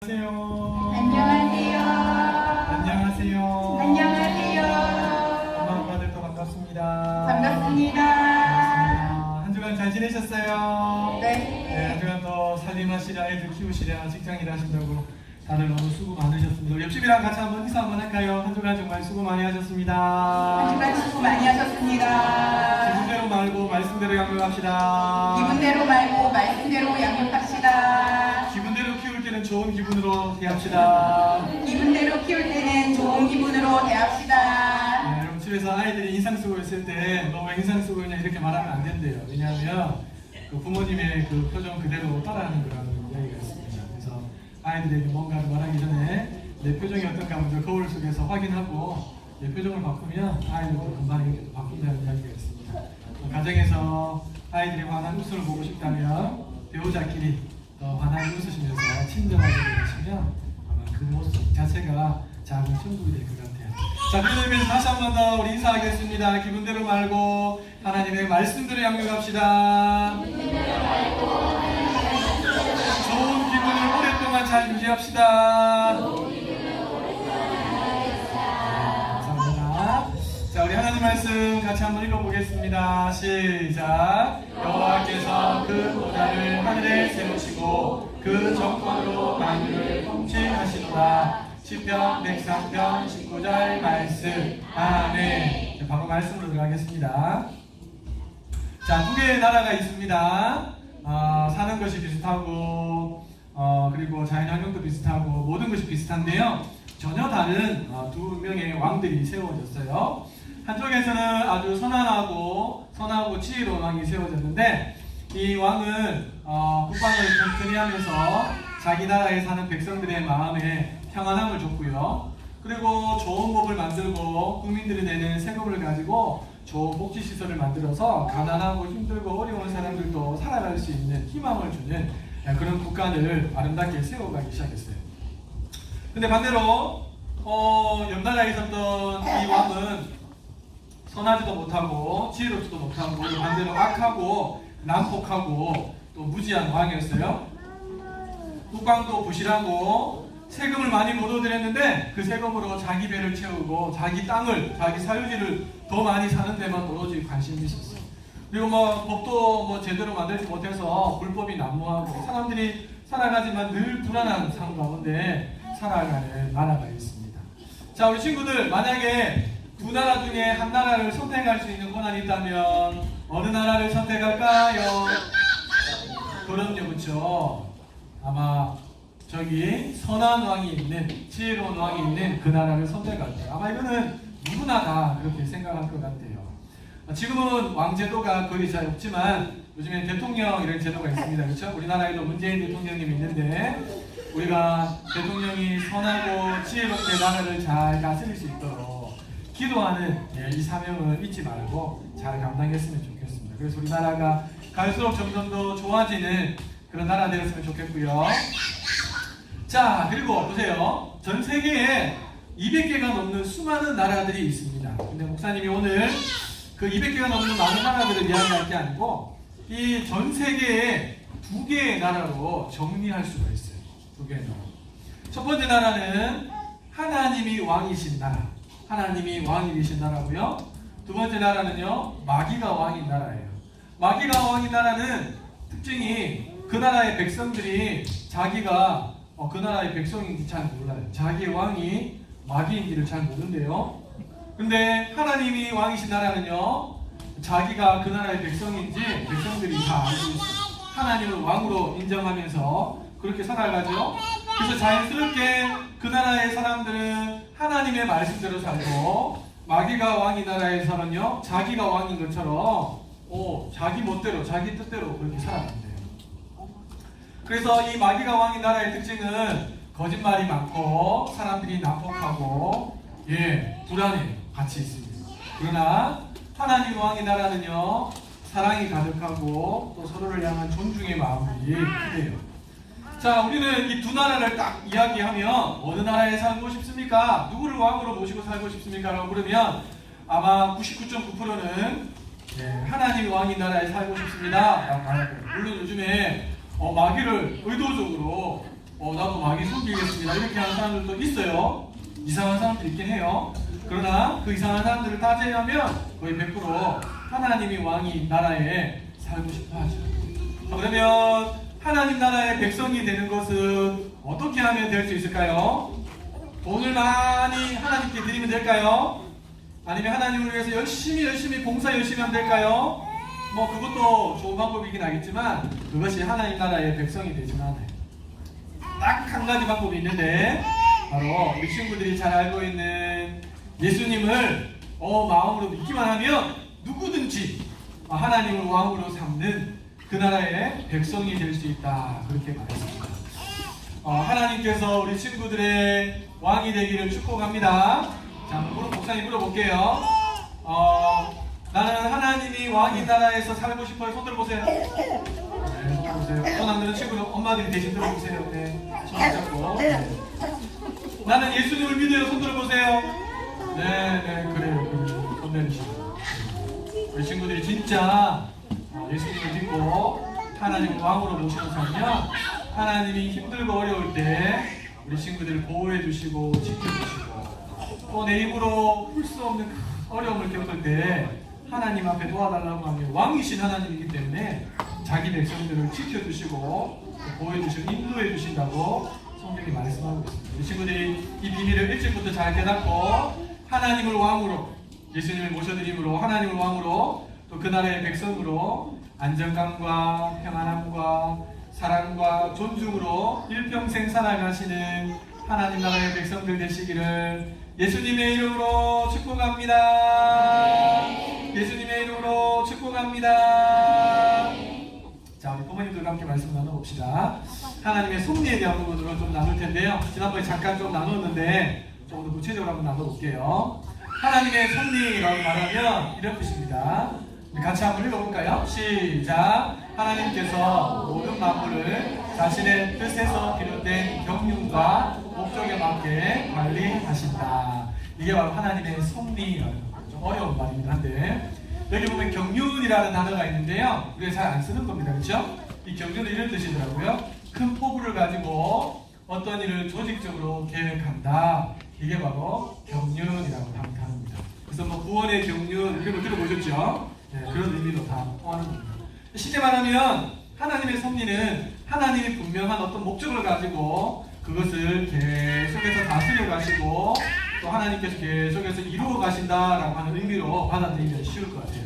안녕하세요. 안녕하세요. 안녕하세요. 엄마 아빠들도 반갑습니다. 반갑습니다. 한 주간 잘 지내셨어요? 네. 한 주간 또 살림하시랴 애들 키우시랴 직장일 하신다고 다들 너무 수고 많으셨습니다. 우리 옆집이랑 같이 한번 인사 한번 할까요? 한 주간 정말 수고 많이 하셨습니다. 한 주간 수고 많이 하셨습니다. 기분대로 말고 말씀대로 양육합시다. 기분대로 말고 말씀대로 양육합시다. 기분대로 키울 때는 좋은 기분으로 대합시다. 기분대로 키울 때는 좋은 기분으로 대합시다. 여러분 집에서 아이들이 인상 쓰고 있을 때 너 왜 인상 쓰고 있냐 이렇게 말하면 안 된대요. 왜냐하면 그 부모님의 그 표정 그대로 따라하는 거라는 이야기가 있습니다. 그래서 아이들에게 뭔가를 말하기 전에 내 표정이 어떤가 먼저 거울 속에서 확인하고 내 표정을 바꾸면 아이들도 금방 이렇게 바꾼다는 이야기가 있습니다. 가정에서 아이들이 환한 웃음을 보고 싶다면 배우자끼리 환하게 웃으시면서 친절하게 되시면 아마 그 모습 자체가 작은 천국이 될 것 같아요. 자, 그런 의미에서 다시 한 번 더 우리 인사하겠습니다. 기분대로 말고 하나님의 말씀대로 양육합시다. 좋은 기분을 오랫동안 잘 유지합시다. 감사합니다. 자, 우리 하나님 말씀 같이 한번 읽어보겠습니다. 시작. 여호와께서 그 보좌를 하늘에 세우시고 그 정권으로 만유를 통치하시노라. 시편 103편 19절 말씀. 아멘. 자, 바로 말씀으로 들어가겠습니다. 자, 두 개의 나라가 있습니다. 사는 것이 비슷하고 그리고 자연환경도 비슷하고 모든 것이 비슷한데요. 전혀 다른 두 명의 왕들이 세워졌어요. 한쪽에서는 아주 선하고 지혜로운 왕이 세워졌는데 이 왕은 국방을 튼튼히 하면서 자기 나라에 사는 백성들의 마음에 평안함을 줬고요. 그리고 좋은 법을 만들고 국민들이 내는 세금을 가지고 좋은 복지시설을 만들어서 가난하고 힘들고 어려운 사람들도 살아갈 수 있는 희망을 주는 그런 국가를 아름답게 세워가기 시작했어요. 근데 반대로 옆나라에 있었던 이 왕은 선하지도 못하고 지혜롭지도 못하고 반대로 악하고 난폭하고 또 무지한 왕이었어요. 국방도 부실하고 세금을 많이 못 얻어들였는데 그 세금으로 자기 배를 채우고 자기 땅을 자기 사유지를 더 많이 사는 데만 오로지 관심이 있었어요. 그리고 법도 제대로 만들지 못해서 불법이 난무하고 사람들이 살아가지만 늘 불안한 삶 가운데 살아가는 나라가 있습니다. 자, 우리 친구들, 만약에 두 나라 중에 한 나라를 선택할 수 있는 권한이 있다면 어느 나라를 선택할까요? 그럼요, 그렇죠. 아마 저기 선한 왕이 있는, 지혜로운 왕이 있는 그 나라를 선택할 거예요. 아마 이거는 누구나 다 그렇게 생각할 것 같아요. 지금은 왕제도가 거의 잘 없지만 요즘엔 대통령 이런 제도가 있습니다. 그렇죠? 우리나라에도 문재인 대통령님이 있는데 우리가 대통령이 선하고 지혜롭게 나라를 잘 다스릴 수 있도록 기도하는 이 사명을 잊지 말고 잘 감당했으면 좋겠습니다. 그래서 우리나라가 갈수록 점점 더 좋아지는 그런 나라 되었으면 좋겠고요. 자, 그리고 보세요. 전 세계에 200개가 넘는 수많은 나라들이 있습니다. 근데 목사님이 오늘 그 200개가 넘는 많은 나라들을 이야기할 게 아니고 이 전 세계에 두 개의 나라로 정리할 수가 있어요. 두 개의 나라. 첫 번째 나라는 하나님이 왕이신 나라. 하나님이 왕이신 나라고요. 두 번째 나라는요, 마귀가 왕인 나라예요. 마귀가 왕인 나라는 특징이 그 나라의 백성들이 자기가 그 나라의 백성인지 잘 몰라요. 자기의 왕이 마귀인지를 잘 모른대요. 근데 하나님이 왕이신 나라는요, 자기가 그 나라의 백성인지 백성들이 다 알고 있어요. 하나님을 왕으로 인정하면서 그렇게 살아가죠. 그래서 자연스럽게 그 나라의 사람들은 하나님의 말씀대로 살고, 마귀가 왕인 나라에서는요, 자기가 왕인 것처럼 자기 멋대로 자기 뜻대로 그렇게 살아간대요. 그래서 이 마귀가 왕인 나라의 특징은 거짓말이 많고 사람들이 난폭하고 불안해 같이 있습니다. 그러나 하나님 왕인 나라는요, 사랑이 가득하고 또 서로를 향한 존중의 마음이 크대요. 자, 우리는 이 두 나라를 딱 이야기하면 어느 나라에 살고 싶습니까? 누구를 왕으로 모시고 살고 싶습니까? 라고 그러면 아마 99.9%는 하나님 왕인 나라에 살고 싶습니다 라고 말할 거예요. 물론 요즘에 마귀를 의도적으로 나도 마귀 숨기겠습니다. 이렇게 하는 사람들도 있어요. 이상한 사람들 있긴 해요. 그러나 그 이상한 사람들을 다 제외하면 거의 100% 하나님이 왕이 나라에 살고 싶어 하죠. 그러면 하나님 나라의 백성이 되는 것은 어떻게 하면 될 수 있을까요? 돈을 많이 하나님께 드리면 될까요? 아니면 하나님을 위해서 열심히 봉사 열심히 하면 될까요? 뭐 그것도 좋은 방법이긴 하겠지만 그것이 하나님 나라의 백성이 되지는 않아요. 딱 한 가지 방법이 있는데 바로 우리 친구들이 잘 알고 있는 예수님을 마음으로 믿기만 하면 누구든지 하나님을 왕으로 삼는 그 나라의 백성이 될 수 있다, 그렇게 말했습니다. 하나님께서 우리 친구들의 왕이 되기를 축복합니다. 자, 목사님 물어볼게요. 나는 하나님이 왕인 나라에서 살고 싶어요. 손 들어보세요. 네, 손 들어보세요. 손 안 드는 친구는 엄마들이 대신 들어보세요. 네, 손 잡고. 네. 나는 예수님을 믿어요. 손 들어보세요. 네, 그래요. 손 내리시고. 우리 친구들이 진짜 예수님을 믿고 하나님을 왕으로 모시고 살면 하나님이 힘들고 어려울 때 우리 친구들을 보호해 주시고 지켜주시고 또 내 힘으로 풀 수 없는 어려움을 겪을 때 하나님 앞에 도와달라고 하면 왕이신 하나님이기 때문에 자기 백성들을 지켜주시고 보호해 주시고 인도해 주신다고 성경이 말씀하고 있습니다. 우리 친구들이 이 비밀을 일찍부터 잘 깨닫고 하나님을 왕으로, 예수님을 모셔드림으로 하나님을 왕으로 또 그 나라의 백성으로 안정감과 평안함과 사랑과 존중으로 일평생 살아가시는 하나님 나라의 백성들 되시기를 예수님의 이름으로 축복합니다. 예수님의 이름으로 축복합니다. 자, 우리 부모님들과 함께 말씀 나눠봅시다. 하나님의 섭리에 대한 부분으로 좀 나눌 텐데요. 지난번에 잠깐 좀 나눴는데 조금 더 구체적으로 한번 나눠볼게요. 하나님의 섭리라고 말하면 이런 뜻입니다. 우리 같이 한번 읽어볼까요? 시작! 하나님께서 모든 만물을 자신의 뜻에서 비롯된 경륜과 목적에 맞게 관리하신다. 이게 바로 하나님의 섭리라는 거예요. 좀 어려운 말이긴 한데 여기 보면 경륜이라는 단어가 있는데요. 우리가 잘 안 쓰는 겁니다. 그렇죠? 이 경륜은 이런 뜻이더라고요. 큰 포부를 가지고 어떤 일을 조직적으로 계획한다. 이게 바로 경륜이라고 하는 단어입니다. 그래서 뭐 구원의 경륜 이런 거 들어보셨죠? 네, 그런 의미로 다 포함하는 겁니다. 쉽게 말하면 하나님의 섭리는 하나님이 분명한 어떤 목적을 가지고 그것을 계속해서 다스려 가시고 또 하나님께서 계속해서 이루어 가신다라고 하는 의미로 받아들이면 쉬울 것 같아요.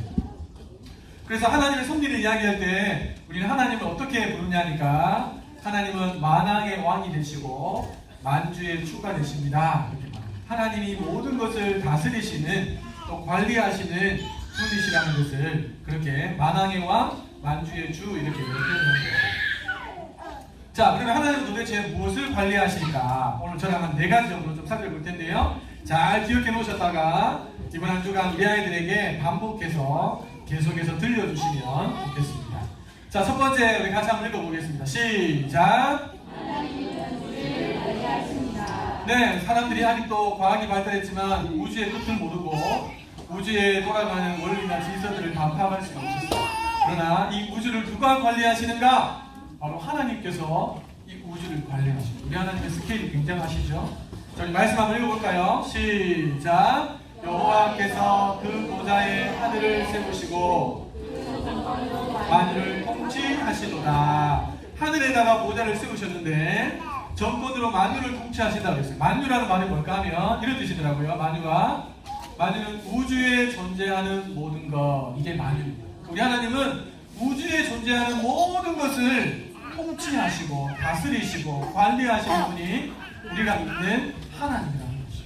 그래서 하나님의 섭리를 이야기할 때 우리는 하나님을 어떻게 부르냐니까 하나님은 만왕의 왕이 되시고 만주의 주가 되십니다. 이렇게 말합니다. 하나님이 모든 것을 다스리시는 또 관리하시는 분이시라는 것을 그렇게 만왕의 왕, 만주의 주 이렇게 표현합니다. 자, 그러면 하나님은 도대체 무엇을 관리하실까? 오늘 저랑 한 4가지 정도 좀 살펴볼 텐데요. 잘 기억해 놓으셨다가 이번 한 주간 우리 아이들에게 반복해서 계속해서 들려주시면 좋겠습니다. 자, 첫 번째 우리 같이 한번 읽어보겠습니다. 시작! 네, 사람들이 아직도 과학이 발달했지만 우주의 끝을 모르고 우주에 돌아가는 원리나 질서들을 다 파악할 수가 없었어요. 그러나 이 우주를 누가 관리하시는가? 바로 하나님께서 이 우주를 관리하십니다. 우리 하나님의 스케일이 굉장하시죠? 자, 우리 말씀 한번 읽어볼까요? 시작! 여호와께서 그 보좌에 하늘을 세우시고 만유를 통치하시도다. 하늘에다가 보좌를 세우셨는데 정권으로 만유를 통치하신다고 했어요. 만유라는 말이 뭘까 하면 이런 뜻이더라고요. 만유는 우주에 존재하는 모든 것, 이게 만유입니다. 우리 하나님은 우주에 존재하는 모든 것을 통치하시고 다스리시고 관리하시는 분이 우리가 믿는 하나님이라는 거죠.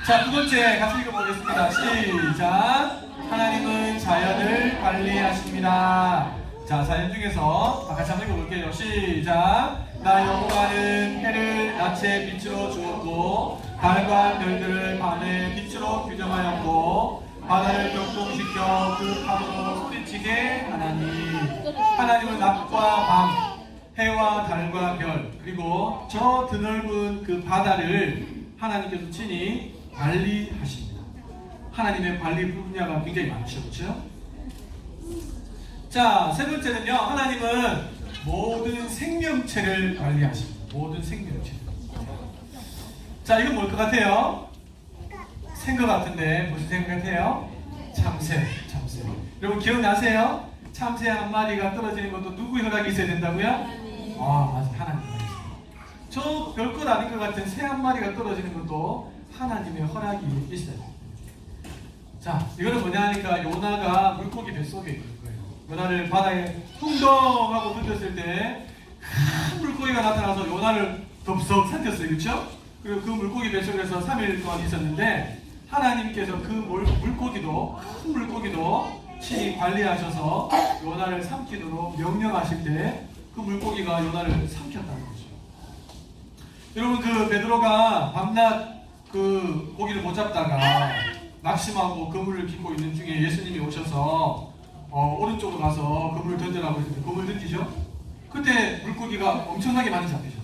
자, 두 번째 같이 읽어보겠습니다. 시작! 하나님은 자연을 관리하십니다. 자, 자연 중에서 같이 한번 읽어볼게요. 시작! 나 여호와는 해를 낮에 빛으로 주었고 달과 별들을 밤에 빛으로 규정하였고 바다를 격동시켜 그 파도로 소리치게 하나니 하나님은 낮과 밤 해와 달과 별 그리고 저 드넓은 그 바다를 하나님께서 친히 관리하십니다. 하나님의 관리 분야가 굉장히 많죠. 그렇죠? 자, 세 번째는요. 하나님은 모든 생명체를 관리하십니다. 모든 생명체. 자, 이건 뭘 것 같아요? 생 것 같은데 무슨 생 같아요? 참새. 여러분 기억나세요? 참새 한 마리가 떨어지는 것도 누구의 허락이 있어야 된다고요? 아, 맞아. 하나님. 저 별것 아닌 것 같은 새 한 마리가 떨어지는 것도 하나님의 허락이 있어야 돼요. 자, 이거는 뭐냐 하니까 요나가 물고기 뱃속에 있는 거예요. 요나를 바다에 풍덩하고 던졌을 때 큰 물고기가 나타나서 요나를 덥석 삼켰어요. 그렇죠? 그리고 그 물고기 뱃속에서 3일 동안 있었는데 하나님께서 그 물고기도 큰 물고기도 친히 관리하셔서 요나를 삼키도록 명령하실 때 그 물고기가 요나를 삼켰다는 거죠. 여러분 그 베드로가 밤낮 그 고기를 못 잡다가 낙심하고 그물을 깃고 있는 중에 예수님이 오셔서 오른쪽으로 가서 그물을 던져라고 했을 때 그물 던지죠? 그때 물고기가 엄청나게 많이 잡히셨어요.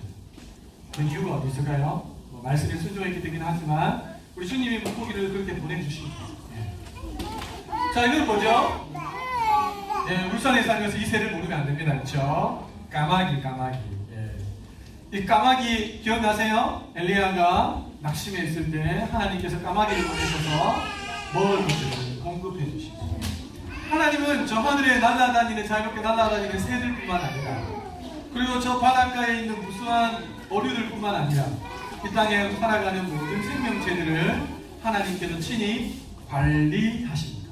그 이유가 어디 있을까요? 말씀에 순종했기 때문이긴 하지만 우리 주님이 물고기를 그렇게 보내주십니다. 예. 자, 이건 뭐죠? 예, 울산에 살면서 이 새를 모르면 안 됩니다. 그렇죠? 까마귀. 예. 이 까마귀 기억나세요? 엘리야가 낙심해 있을 때 하나님께서 까마귀를 보내셔서 먹을 것을 공급해 주시죠. 하나님은 저 하늘에 날아다니는 자유롭게 날아다니는 새들뿐만 아니라 그리고 저 바닷가에 있는 무수한 어류들뿐만 아니라 이 땅에 살아가는 모든 생명체들을 하나님께서 친히 관리하십니다.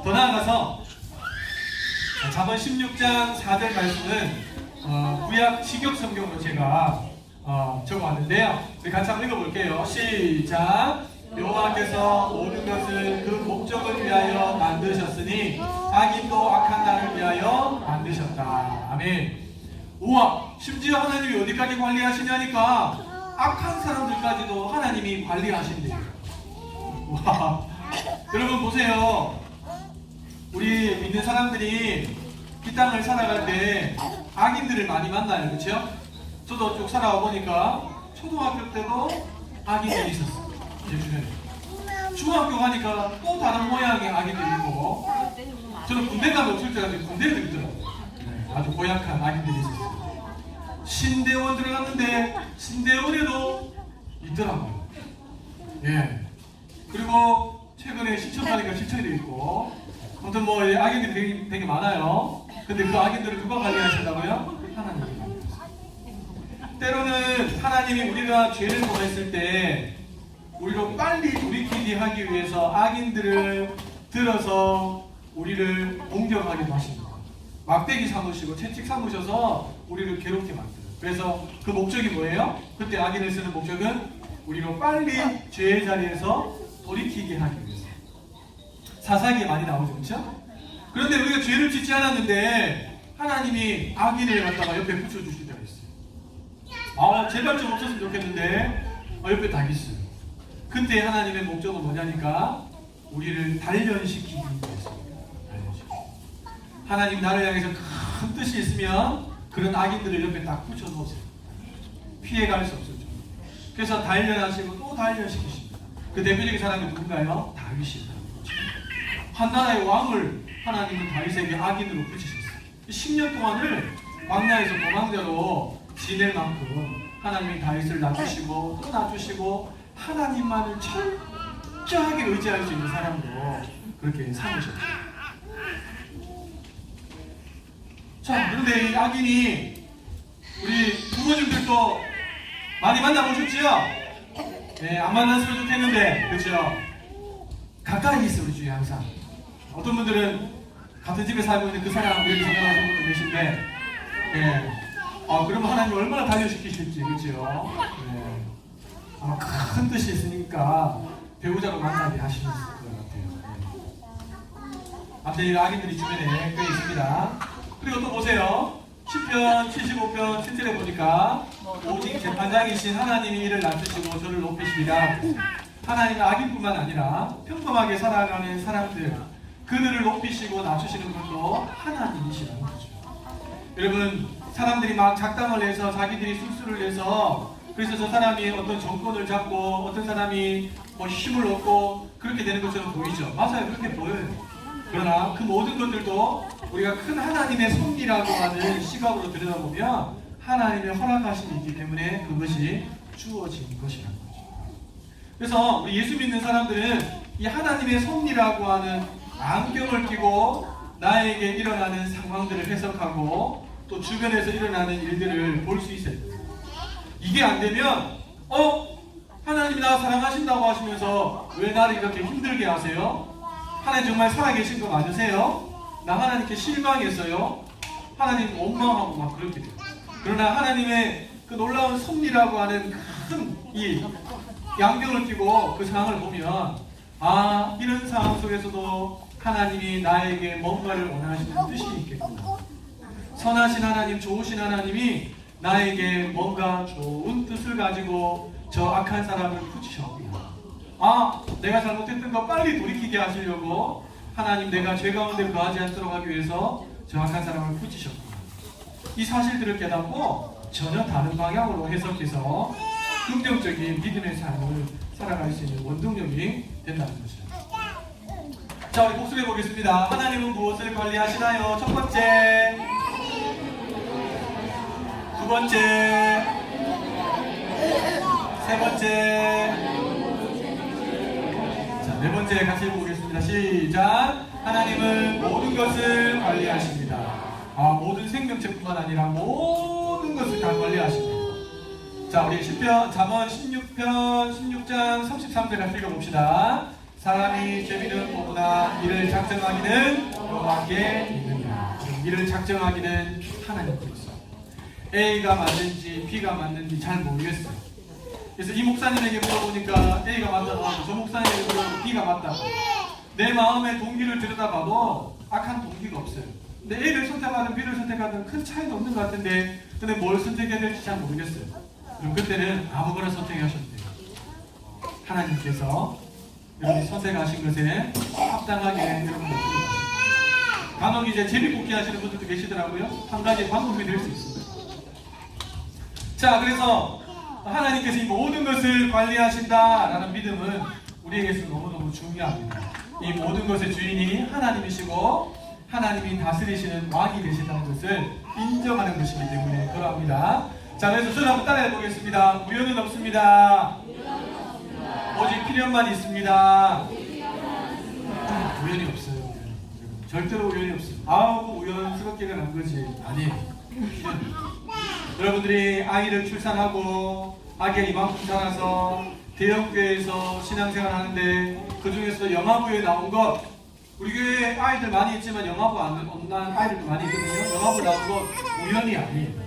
더 나아가서 잠언 16장 4절 말씀은 구약 직역 성경으로 제가 적어왔는데요. 우리 같이 한번 읽어볼게요. 시작. 여호와께서 모든 것을 그 목적을 위하여 만드셨으니 악인도 악한 나를 위하여 만드셨다. 아멘. 우와, 심지어 하나님이 어디까지 관리하시냐니까 악한 사람들까지도 하나님이 관리하신대요. 와, 여러분 보세요. 우리 믿는 사람들이 이 땅을 살아갈 때 악인들을 많이 만나요. 그렇죠? 저도 쭉 살아와 보니까 초등학교 때도 악인들이 있었어요. 제 주변에. 중학교 가니까 또 다른 모양의 악인들이 있고 저는 군대 가면 어쩔 때 군대들이 있더라고요. 아주 고약한 악인들이 있었어요. 신대원 들어갔는데 신대원에도 있더라고요. 예. 그리고 최근에 시청 가니까 시청에도 있고 아무튼 뭐 악인들이 되게 많아요. 근데 그 악인들을 누가 관리하신다고요? 하나님이 관리하세요. 때로는 하나님이 우리가 죄를 범했을 때 우리로 빨리 돌이키게 하기 위해서 악인들을 들어서 우리를 공격하기도 하십니다. 막대기 삼으시고 채찍 삼으셔서 우리를 괴롭게 만들어요. 그래서 그 목적이 뭐예요? 그때 악인을 쓰는 목적은 우리로 빨리 죄의 자리에서 돌이키게 하기 위해서. 사사기에 많이 나오죠. 그렇죠? 그런데 우리가 죄를 짓지 않았는데 하나님이 악인을 갖다가 옆에 붙여주실 때가 있어요. 제발 좀 없었으면 좋겠는데 옆에 다 있어요. 그때 하나님의 목적은 뭐냐니까 우리를 단련시키기 위해서입니다. 하나님 나를 향해서 큰 뜻이 있으면 그런 악인들을 옆에 딱 붙여놓으세요. 피해갈 수 없었죠. 그래서 단련하시고 또 단련시키십니다. 그 대표적인 사람이 누군가요? 다윗입니다. 한 나라의 왕을 하나님은 다윗에게 악인으로 붙이셨어요. 10년 동안을 광야에서 도망자로 지낼 만큼 하나님이 다윗을 낮추시고 또 낮추시고 하나님만을 철저하게 의지할 수 있는 사람으로 그렇게 삼으셨죠. 자, 그런데 이 악인이 우리 부모님들도 많이 만나보셨죠? 네, 안 만났으면 좋겠는데, 그렇죠? 가까이 있어 우리 주위에 항상. 어떤 분들은 같은 집에 살고 있는 그 사람 이렇게 생각하시는 분도 계신데, 예. 그러면 하나님 얼마나 단련시키실지, 그렇죠? 예. 아마 큰 뜻이 있으니까 배우자로 만나게 하시는 것 같아요. 예. 아무튼 이 악인들이 주변에 꽤 있습니다. 그리고 또 보세요. 10편, 75편, 7절에 보니까 오직 재판장이신 하나님이 이를 낮추시고 저를 높이시리라. 하나님은 악인뿐만 아니라 평범하게 살아가는 사람들 그들을 높이시고 낮추시는 분도 하나님이시라는 거죠. 여러분, 사람들이 막 작당을 해서 자기들이 술수를 내서 그래서 저 사람이 어떤 정권을 잡고 어떤 사람이 뭐 힘을 얻고 그렇게 되는 것처럼 보이죠. 맞아요. 그렇게 보여요. 그러나 그 모든 것들도 우리가 큰 하나님의 섭리라고 하는 시각으로 들여다보면 하나님의 허락하심이 있기 때문에 그것이 주어진 것이라는 거죠. 그래서 우리 예수 믿는 사람들은 이 하나님의 섭리라고 하는 안경을 끼고 나에게 일어나는 상황들을 해석하고 또 주변에서 일어나는 일들을 볼 수 있어요. 이게 안 되면 하나님이 나 사랑하신다고 하시면서 왜 나를 이렇게 힘들게 하세요? 하나님 정말 살아계신 거 맞으세요? 나 하나님께 실망했어요? 하나님 원망하고 막 그렇게 돼요. 그러나 하나님의 그 놀라운 섭리라고 하는 큰 이 양경을 끼고 그 상황을 보면 이런 상황 속에서도 하나님이 나에게 뭔가를 원하시는 뜻이 있겠구나. 선하신 하나님, 좋으신 하나님이 나에게 뭔가 좋은 뜻을 가지고 저 악한 사람을 붙이셨구나. 내가 잘못했던 거 빨리 돌이키게 하시려고 하나님 내가 죄 가운데 거하지 않도록 하기 위해서 저 악한 사람을 붙이셨구나. 이 사실들을 깨닫고 전혀 다른 방향으로 해석해서 긍정적인 믿음의 삶을 살아갈 수 있는 원동력이 된다는 것이죠. 자, 우리 복습해 보겠습니다. 하나님은 무엇을 관리하시나요? 첫 번째, 두 번째, 세 번째. 자, 네 번째 같이 읽어보겠습니다. 시작. 하나님은 모든 것을 관리하십니다. 모든 생명체뿐만 아니라 모든 것을 다 관리하십니다. 자, 우리 시편 잠언 16장 33절 같이 읽어봅시다. 사람이 죄비는 보구나 이를 작정하기는 여호와께 있느니라. 이를 작정하기는 하나님께 있어. A가 맞는지 B가 맞는지 잘 모르겠어요. 그래서 이 목사님에게 물어보니까 A가 맞다고 하고 저 목사님에게 물어보니까 B가 맞다고. 내 마음의 동기를 들여다봐도 악한 동기가 없어요. 근데 A를 선택하든 B를 선택하든 큰 차이는 없는 것 같은데 근데 뭘 선택해야 될지 잘 모르겠어요. 그럼 그때는 아무거나 선택하셔도 돼요. 하나님께서 여러분이 선택하신 것에 합당하게 여러분들 간혹 이제 제비뽑기 하시는 분들도 계시더라고요. 한 가지 방법이 될 수 있습니다. 자, 그래서 하나님께서 이 모든 것을 관리하신다라는 믿음은 우리에게서 너무너무 중요합니다. 이 모든 것의 주인이 하나님이시고 하나님이 다스리시는 왕이 되신다는 것을 인정하는 것이기 때문에 그러합니다. 자, 그래서 저를 한번 따라해 보겠습니다. 우연은 없습니다. 오직 필연만 있습니다. 우연이 없어요. 절대로 우연이 없어요. 우연스럽게가 난 거지. 아니에요. 여러분들이 아이를 출산하고 아기가 이만큼 자라서 대형교회에서 신앙생활 하는데 그 중에서 영화부에 나온 것, 우리 교회에 아이들 많이 있지만 영화부 안 난 아이들도 많이 있거든요. 영화부 나온 것 우연이 아니에요.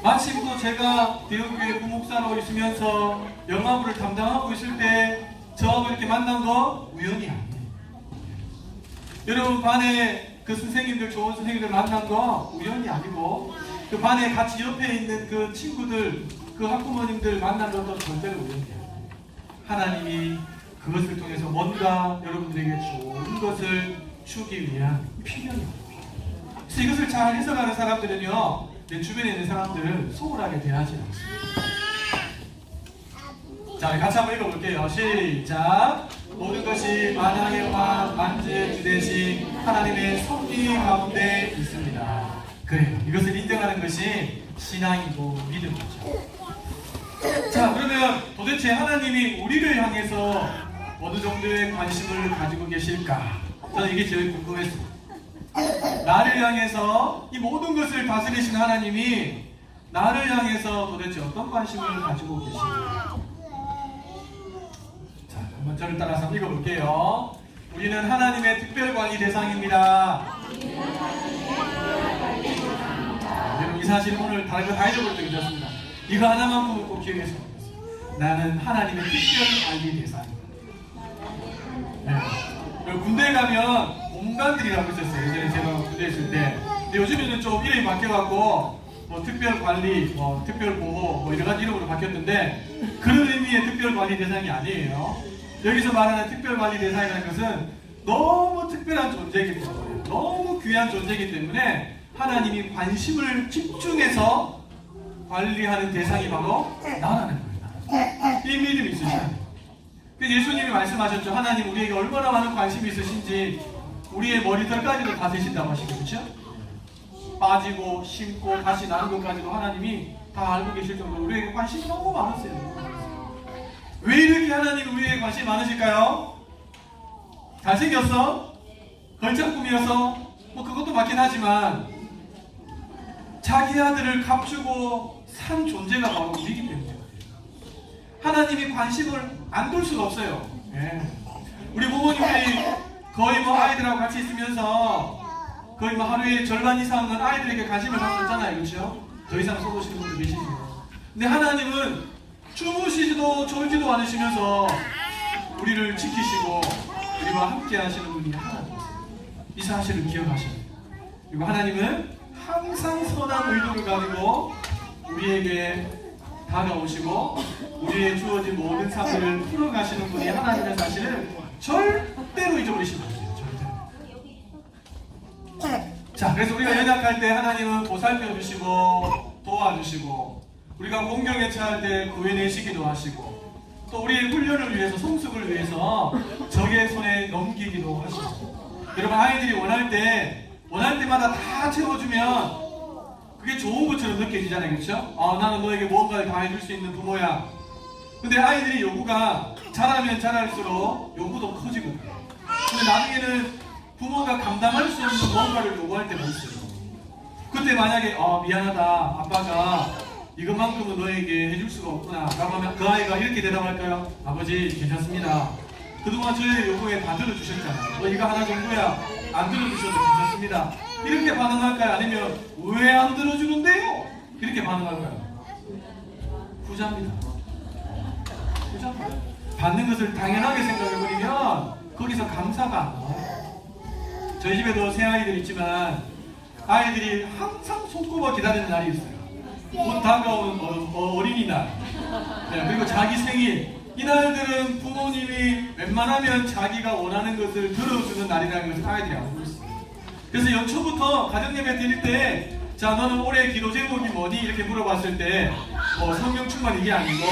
마침 또 제가 대형교회 부목사로 있으면서 영화부를 담당하고 있을 때 저하고 이렇게 만난 거 우연이 아니에요. 여러분 반에 그 선생님들, 좋은 선생님들 만난 거 우연이 아니고 그 반에 같이 옆에 있는 그 친구들, 그 학부모님들 만난 것도 절대로 우연이 아니에요. 하나님이 그것을 통해서 뭔가 여러분들에게 좋은 것을 주기 위한 필연입니다. 그래서 이것을 잘 해석하는 사람들은요, 내 주변에 있는 사람들을 소홀하게 대하지 않습니다. 자, 우리 같이 한번 읽어볼게요. 시작. 모든 것이 만왕의 왕, 만주의 주 대신 하나님의 섭리 가운데 있습니다. 그래요. 이것을 인정하는 것이 신앙이고 믿음이죠. 자, 그러면 도대체 하나님이 우리를 향해서 어느 정도의 관심을 가지고 계실까? 저는 이게 제일 궁금했습니다. 나를 향해서 이 모든 것을 다스리신 하나님이 나를 향해서 도대체 어떤 관심을 가지고 계신가? 자, 한번 저를 따라서 한번 읽어볼게요. 우리는 하나님의 특별관리 대상입니다. 여러분, 이 사실은 오늘 다른 거 다 잊어버릴 때 괜찮습니다. 이거 하나만큼은 꼭 기억했으면 좋겠어요. 나는 하나님의 특별관리 대상입니다. 네. 군대에 가면 공관들이라고 있었어요. 예전에 제가 군대에 있을 때. 근데 요즘에는 좀 이름이 바뀌어갖고 뭐 특별관리, 뭐 특별보호, 뭐 여러가지 이름으로 바뀌었는데 그런 의미의 특별관리 대상이 아니에요. 여기서 말하는 특별관리 대상이라는 것은 너무 특별한 존재이기 때문에, 너무 귀한 존재이기 때문에 하나님이 관심을 집중해서 관리하는 대상이 바로 나라는 겁니다. 이 믿음이 있으셔야 돼요. 그래서 예수님이 말씀하셨죠. 하나님 우리에게 얼마나 많은 관심이 있으신지 우리의 머리털까지도 다 세신다고 하시고, 그렇죠? 빠지고 심고 다시 나는 것까지도 하나님이 다 알고 계실 정도로 우리에게 관심이 너무 많으세요. 왜 이렇게 하나님 우리에게 관심이 많으실까요? 잘생겼어? 걸작꿈이어서? 뭐 그것도 맞긴 하지만 자기 아들을 감추고 산 존재가 바로 우리이기 때문에 하나님이 관심을 안 둘 수가 없어요. 예. 우리 부모님들이 거의 뭐 아이들하고 같이 있으면서 거의 뭐 하루에 절반 이상은 아이들에게 관심을 갖고 있잖아요. 그렇죠? 더 이상 쏟으시는 분들 계시죠. 근데 하나님은 주무시지도 졸지도 않으시면서 우리를 지키시고 우리와 함께 하시는 분이 하나님이세요. 이 사실을 기억하셔야 돼요. 그리고 하나님은 항상 선한 의도를 가지고 우리에게 다가오시고 우리의 주어진 모든 삶을 풀어가시는 분이 하나님의 사실을 절대로 잊어버리시면 안 돼요. 절대로. 자, 그래서 우리가 연약할 때 하나님은 보살펴 주시고 도와주시고 우리가 공경에 처할 때 구해내시기도 하시고 또 우리의 훈련을 위해서 성숙을 위해서 적의 손에 넘기기도 하시고 여러분 아이들이 원할 때마다 다 채워주면 그게 좋은 것처럼 느껴지잖아요. 그렇죠? 나는 너에게 무언가를 다 해줄 수 있는 부모야. 근데 아이들이 요구가 자라면 자랄수록 요구도 커지거든요. 근데 나중에는 부모가 감당할 수 없는 무언가를 요구할 때가 있어요. 그때 만약에 미안하다 아빠가 이것만큼은 너에게 해줄 수가 없구나 라고 하면 그 아이가 이렇게 대답할까요? 아버지 괜찮습니다. 그동안 저의 요구에 다 들어주셨잖아요. 이거 하나 정도야 안 들어주셔도 괜찮습니다. 이렇게 반응할까요? 아니면 왜 안 들어주는데요? 이렇게 반응할까요? 후자입니다. 후자입니다. 받는 것을 당연하게 생각해버리면 거기서 감사가 안 나와요. 저희 집에도 새 아이들 있지만 아이들이 항상 손꼽아 기다리는 날이 있어요. 곧 다가오는 어린이날, 네, 그리고 자기 생일. 이날들은 부모님이 웬만하면 자기가 원하는 것을 들어주는 날이라는 것을 아이들이 알고 있어요. 그래서 연초부터 가정예배 드릴 때 자 너는 올해 기도 제목이 뭐니? 이렇게 물어봤을 때 성경 충만 이게 아니고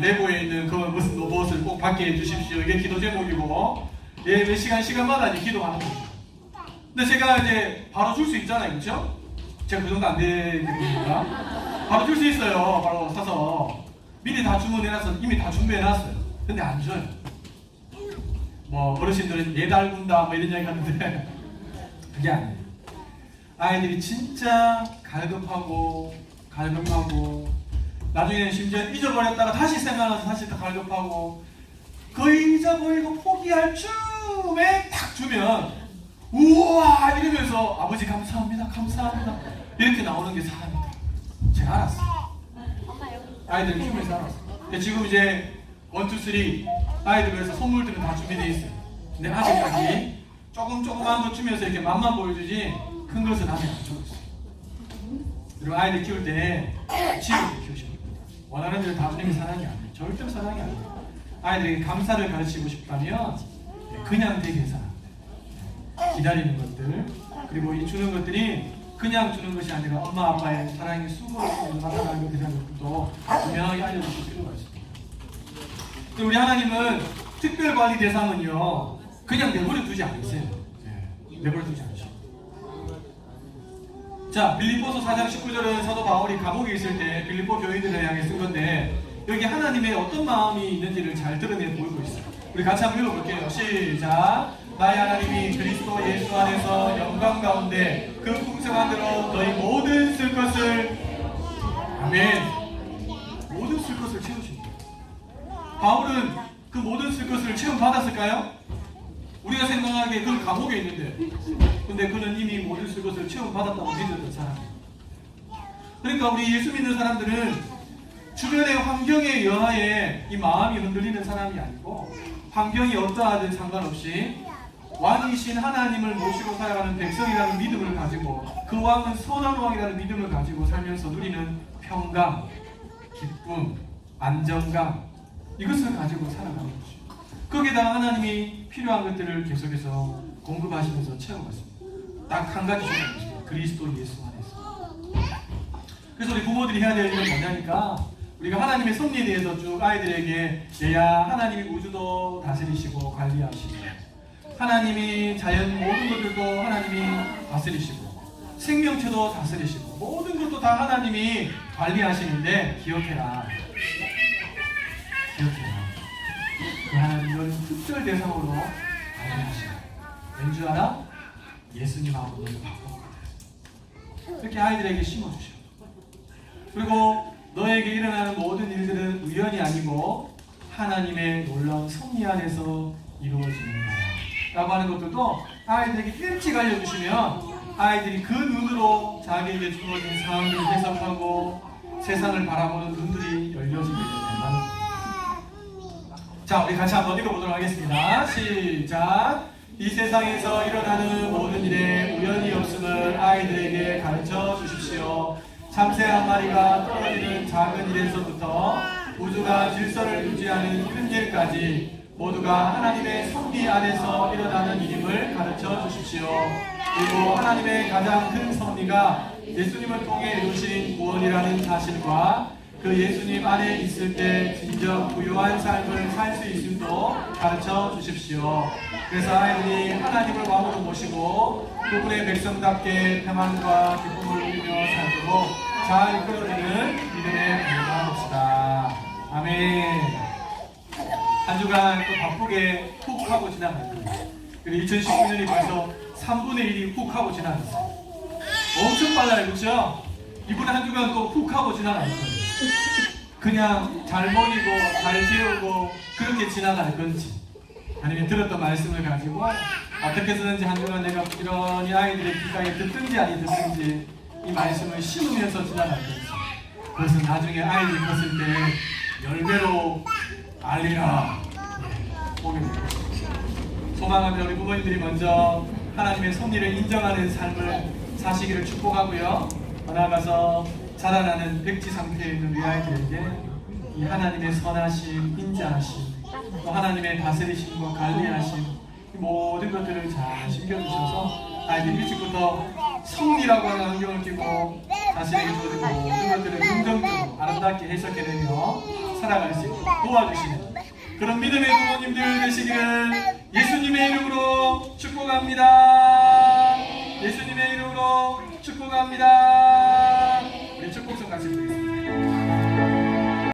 레고에 있는 그 무엇을 꼭 받게 해주십시오. 이게 기도 제목이고 몇 시간마다 이제 기도하는 거죠. 근데 제가 이제 바로 줄 수 있잖아요. 그렇죠? 제가 그 정도 안 되니까 바로 줄 수 있어요. 바로 사서 미리 다 주문해놔서 이미 다 준비해놨어요. 근데 안 줘요. 뭐 어르신들은 내달군다 뭐 이런 이야기 하는데 그게 아니에요. 아이들이 진짜 갈급하고 나중에는 심지어 잊어버렸다가 다시 생각나서 다시 또 갈급하고 거의 잊어버리고 포기할 쯤에 딱 주면 우와 이러면서 아버지 감사합니다 이렇게 나오는 게 사람이다. 제가 알았어요. 아이들 키우면서 알았어요. 지금 이제 1, 2, 3 아이들 위해서 선물들은 다 준비되어 있어요. 근데 아직까지 조금만 더 주면서 이렇게 맛만 보여주지 큰 것은 아직 안 주고 있어요. 그리고 아이들 키울 때 지혜롭게 키우셔야 됩니다. 원하는 대로 다 주는 게 사랑이 아니에요. 절대로 사랑이 아니에요. 아이들에게 감사를 가르치고 싶다면 그냥 되게 해서는 안 돼요. 기다리는 것들 그리고 이 주는 것들이 그냥 주는 것이 아니라 엄마 아빠의 사랑의 수고로 나타나는 것에 대한 것도 분명하게 알려주실 필요가 있습니다. 우리 하나님은 특별관리 대상은요 그냥 내버려 두지 않으세요. 내버려 두지 않으셔. 자, 빌립보서 4장 19절은 사도 바울이 감옥에 있을 때 빌립보 교인들을 향해 쓴 건데 여기 하나님의 어떤 마음이 있는지를 잘 드러내 보이고 있어요. 우리 같이 한번 읽어볼게요. 시작. 나의 하나님이 그리스도 예수 안에서 영광 가운데 그 풍성한 대로 너희 모든 쓸 것을 아멘 모든 쓸 것을 채우십니다. 바울은 그 모든 쓸 것을 체험받았을까요? 우리가 생각하기에 그 감옥에 있는데 근데 그는 이미 모든 쓸 것을 체험받았다고 믿었던 사람이에요. 그러니까 우리 예수 믿는 사람들은 주변의 환경에 의하에 이 마음이 흔들리는 사람이 아니고 환경이 어떠하든 상관없이 왕이신 하나님을 모시고 살아가는 백성이라는 믿음을 가지고 그 왕은 선한 왕이라는 믿음을 가지고 살면서 누리는 평강, 기쁨, 안정감 이것을 가지고 살아가는 거죠. 거기에다가 하나님이 필요한 것들을 계속해서 공급하시면서 채워갔습니다. 딱 한 가지 중요한 것입니다. 그리스도 예수 안에서. 그래서 우리 부모들이 해야 될 일은 뭐냐니까 우리가 하나님의 섭리에 대해서 쭉 아이들에게 얘야 하나님이 우주도 다스리시고 관리하시고 하나님이 자연 모든 것들도 하나님이 다스리시고 생명체도 다스리시고 모든 것도 다 하나님이 관리하시는데 기억해라. 그 하나님 너를 특별 대상으로 관리하시고 왠줄 알아? 예수님하고 너를 바꿨거든. 이렇게 아이들에게 심어주셔. 그리고 너에게 일어나는 모든 일들은 우연이 아니고 하나님의 놀라운 섭리 안에서 이루어지는 거야 라고 하는 것들도 아이들에게 일찍 알려주시면 아이들이 그 눈으로 자기에게 주어진 상황들을 해석하고 세상을 바라보는 눈들이 열려지게 됩니다. 자, 우리 같이 한번 읽어보도록 하겠습니다. 시작! 이 세상에서 일어나는 모든 일에 우연이 없음을 아이들에게 가르쳐 주십시오. 참새 한 마리가 떨어지는 작은 일에서부터 우주가 질서를 유지하는 큰 일까지 모두가 하나님의 섭리 안에서 일어나는 일임을 가르쳐 주십시오. 그리고 하나님의 가장 큰 섭리가 예수님을 통해 이루신 구원이라는 사실과 그 예수님 안에 있을 때 진정 부유한 삶을 살 수 있음도 가르쳐 주십시오. 그래서 아이들이 하나님을 왕으로 모시고 그분의 백성답게 평안과 기쁨을 누리며 살도록 잘 이끌어지는 믿음의 부모가 됩시다. 아멘. 한 주간 또 바쁘게 훅 하고 지나갈 거예요. 그리고 2019년이 벌써 3분의 1이 훅 하고 지나갔어요. 엄청 빨라요, 그렇죠? 이번에 한 주간 또 훅 하고 지나갈 거예요. 그냥 잘 먹이고 잘 재우고 그렇게 지나갈 건지, 아니면 들었던 말씀을 가지고 어떻게 해서든지 한 주간 내가 부지런히 아이들의 귓가에 듣든지 아니 듣든지 이 말씀을 심으면서 지나갈 건지, 그것은 나중에 아이들이 컸을 때 열배로 알리라 보게 될 것입니다. 소망하며 우리 부모님들이 먼저 하나님의 섭리를 인정하는 삶을 사시기를 축복하고요. 나아가서 자라나는 백지 상태에 있는 우리 아이들에게 이 하나님의 선하심, 인자하심, 또 하나님의 다스리심과 관리하심, 이 모든 것들을 잘 신겨주셔서 아이들이 일찍부터 섭리라고 하는 안경을 끼고 자신에게 주어진 모든 것들을 긍정적으로 아름답게 해석해내며 살아갈 수 있도록 도와주시는 그런 믿음의 부모님들 되시기를 예수님의 이름으로 축복합니다. 예수님의 이름으로 축복합니다. 우리 축복성 같이 부르겠습니다.